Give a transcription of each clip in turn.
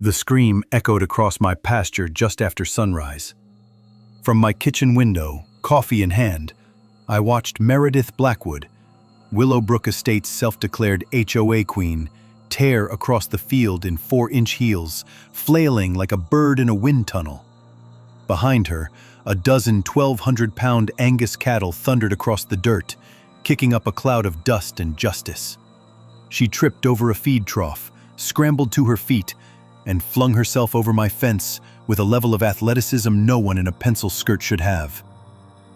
The scream echoed across my pasture just after sunrise. From my kitchen window, coffee in hand, I watched Meredith Blackwood, Willowbrook Estate's self-declared HOA queen, tear across the field in 4-inch heels, flailing like a bird in a wind tunnel. Behind her, a dozen 1,200-pound Angus cattle thundered across the dirt, kicking up a cloud of dust and justice. She tripped over a feed trough, scrambled to her feet, and flung herself over my fence with a level of athleticism no one in a pencil skirt should have.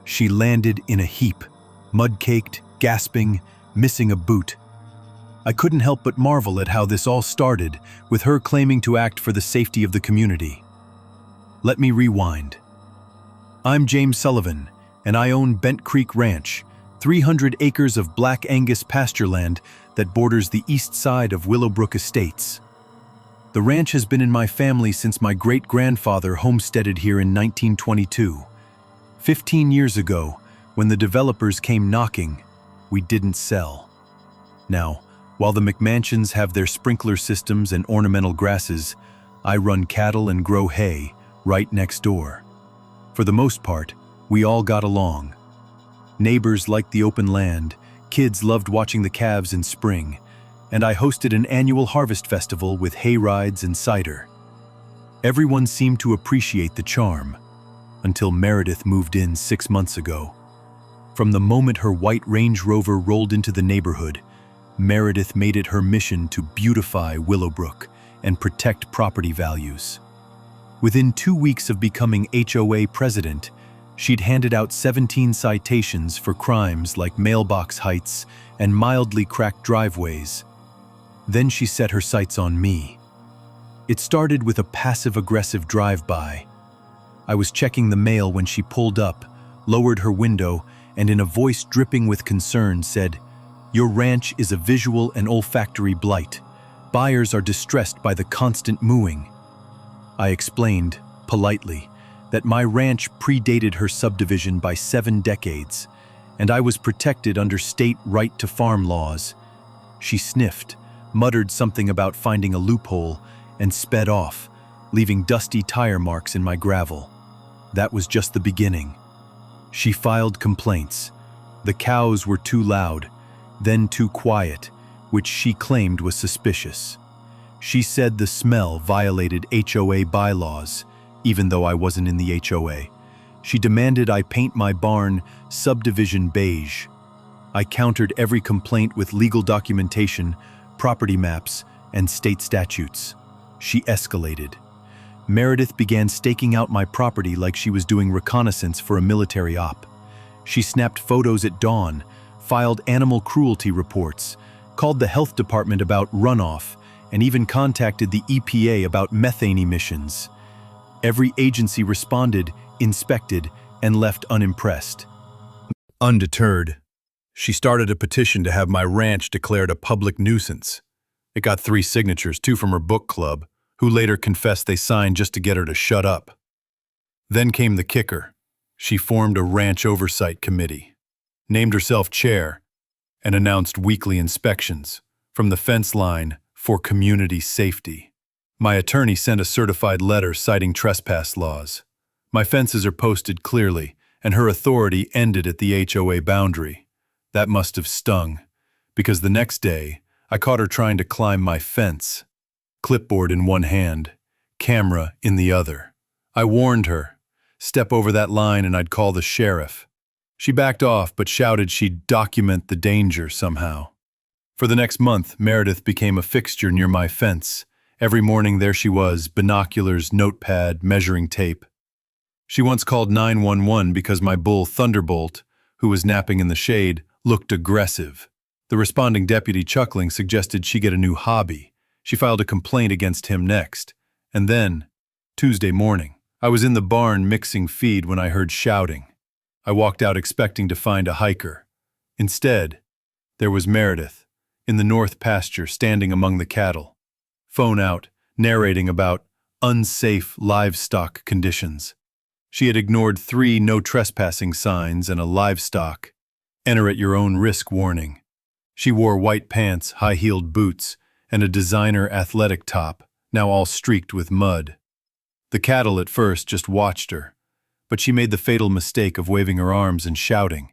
She landed in a heap, mud-caked, gasping, missing a boot. I couldn't help but marvel at how this all started, with her claiming to act for the safety of the community. Let me rewind. I'm James Sullivan, and I own Bent Creek Ranch, 300 acres of Black Angus pasture land that borders the east side of Willowbrook Estates. The ranch has been in my family since my great-grandfather homesteaded here in 1922. 15 years ago, when the developers came knocking, we didn't sell. Now, while the McMansions have their sprinkler systems and ornamental grasses, I run cattle and grow hay right next door. For the most part, we all got along. Neighbors liked the open land, kids loved watching the calves in spring, and I hosted an annual harvest festival with hay rides and cider. Everyone seemed to appreciate the charm, until Meredith moved in 6 months ago. From the moment her white Range Rover rolled into the neighborhood, Meredith made it her mission to beautify Willowbrook and protect property values. Within 2 weeks of becoming HOA president, she'd handed out 17 citations for crimes like mailbox heights and mildly cracked driveways. Then she set her sights on me. It started with a passive-aggressive drive-by. I was checking the mail when she pulled up, lowered her window, and in a voice dripping with concern said, "Your ranch is a visual and olfactory blight. Buyers are distressed by the constant mooing." I explained, politely, that my ranch predated her subdivision by 7 decades, and I was protected under state right-to-farm laws. She sniffed, muttered something about finding a loophole, and sped off, leaving dusty tire marks in my gravel. That was just the beginning. She filed complaints. The cows were too loud, then too quiet, which she claimed was suspicious. She said the smell violated HOA bylaws, even though I wasn't in the HOA. She demanded I paint my barn subdivision beige. I countered every complaint with legal documentation, property maps, and state statutes. She escalated. Meredith began staking out my property like she was doing reconnaissance for a military op. She snapped photos at dawn, filed animal cruelty reports, called the health department about runoff, and even contacted the EPA about methane emissions. Every agency responded, inspected, and left unimpressed. Undeterred, she started a petition to have my ranch declared a public nuisance. It got 3 signatures, 2 from her book club, who later confessed they signed just to get her to shut up. Then came the kicker. She formed a ranch oversight committee, named herself chair, and announced weekly inspections from the fence line for community safety. My attorney sent a certified letter citing trespass laws. My fences are posted clearly, and her authority ended at the HOA boundary. That must have stung, because the next day, I caught her trying to climb my fence, clipboard in one hand, camera in the other. I warned her, step over that line and I'd call the sheriff. She backed off but shouted she'd document the danger somehow. For the next month, Meredith became a fixture near my fence. Every morning there she was, binoculars, notepad, measuring tape. She once called 911 because my bull Thunderbolt, who was napping in the shade, looked aggressive. The responding deputy, chuckling, suggested she get a new hobby. She filed a complaint against him next. And then, Tuesday morning, I was in the barn mixing feed when I heard shouting. I walked out expecting to find a hiker. Instead, there was Meredith, in the north pasture, standing among the cattle. Phone out, narrating about unsafe livestock conditions. She had ignored 3 no trespassing signs and a livestock enter at your own risk warning. She wore white pants, high-heeled boots, and a designer athletic top, now all streaked with mud. The cattle at first just watched her, but she made the fatal mistake of waving her arms and shouting.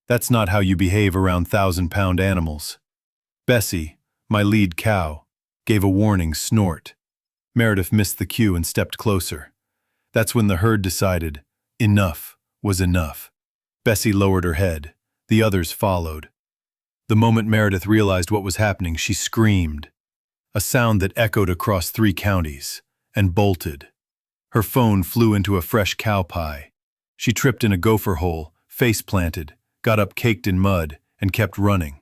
That's not how you behave around 1,000-pound animals. Bessie, my lead cow, gave a warning snort. Meredith missed the cue and stepped closer. That's when the herd decided enough was enough. Bessie lowered her head. The others followed. The moment Meredith realized what was happening, she screamed, a sound that echoed across 3 counties, and bolted. Her phone flew into a fresh cow pie. She tripped in a gopher hole, face planted, got up caked in mud, and kept running.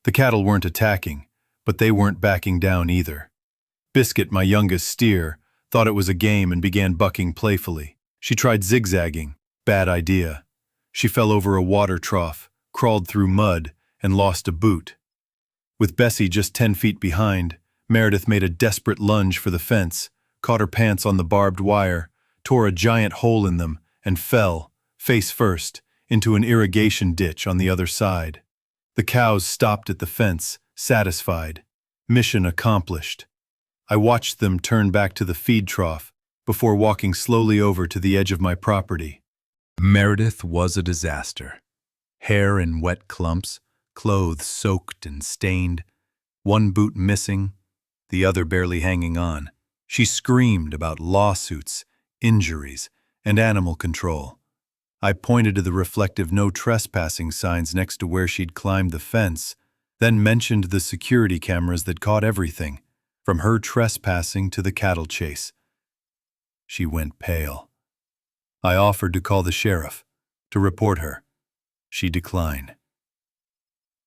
The cattle weren't attacking, but they weren't backing down either. Biscuit, my youngest steer, thought it was a game and began bucking playfully. She tried zigzagging. Bad idea. She fell over a water trough, crawled through mud, and lost a boot. With Bessie just 10 feet behind, Meredith made a desperate lunge for the fence, caught her pants on the barbed wire, tore a giant hole in them, and fell, face first, into an irrigation ditch on the other side. The cows stopped at the fence, satisfied. Mission accomplished. I watched them turn back to the feed trough before walking slowly over to the edge of my property. Meredith was a disaster. Hair in wet clumps, clothes soaked and stained, one boot missing, the other barely hanging on. She screamed about lawsuits, injuries, and animal control. I pointed to the reflective no trespassing signs next to where she'd climbed the fence, then mentioned the security cameras that caught everything, from her trespassing to the cattle chase. She went pale. I offered to call the sheriff, to report her. She declined.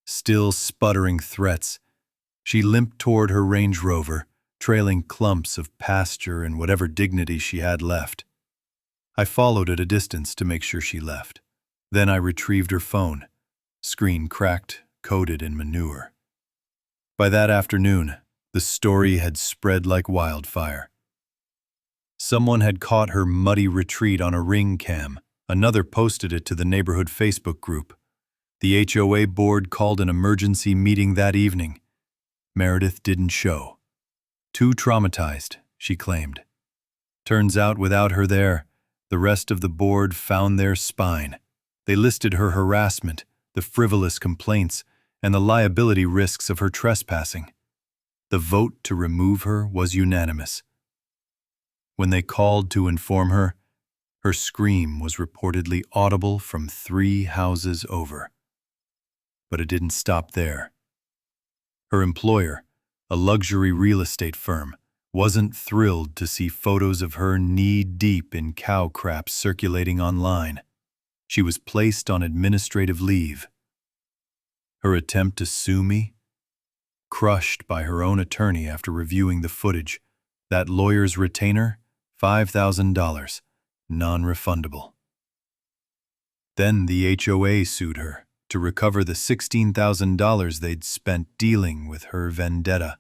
Still sputtering threats, she limped toward her Range Rover, trailing clumps of pasture and whatever dignity she had left. I followed at a distance to make sure she left. Then I retrieved her phone, screen cracked, coated in manure. By that afternoon, the story had spread like wildfire. Someone had caught her muddy retreat on a Ring cam. Another posted it to the neighborhood Facebook group. The HOA board called an emergency meeting that evening. Meredith didn't show. Too traumatized, she claimed. Turns out without her there, the rest of the board found their spine. They listed her harassment, the frivolous complaints, and the liability risks of her trespassing. The vote to remove her was unanimous. When they called to inform her, her scream was reportedly audible from 3 houses over. But it didn't stop there. Her employer, a luxury real estate firm, wasn't thrilled to see photos of her knee-deep in cow crap circulating online. She was placed on administrative leave. Her attempt to sue me? Crushed by her own attorney after reviewing the footage. That lawyer's retainer? $5,000, non-refundable. Then the HOA sued her to recover the $16,000 they'd spent dealing with her vendetta.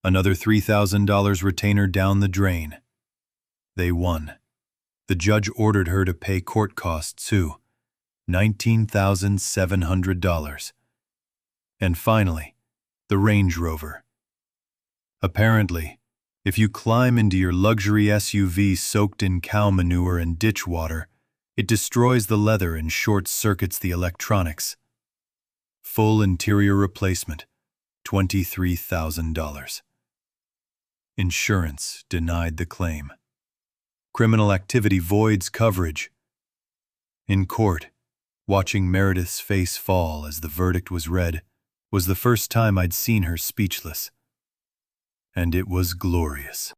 Another $3,000 retainer down the drain. They won. The judge ordered her to pay court costs too, $19,700. And finally, the Range Rover. Apparently, if you climb into your luxury SUV soaked in cow manure and ditch water, it destroys the leather and short-circuits the electronics. Full interior replacement, $23,000. Insurance denied the claim. Criminal activity voids coverage. In court, watching Meredith's face fall as the verdict was read was the first time I'd seen her speechless. And it was glorious.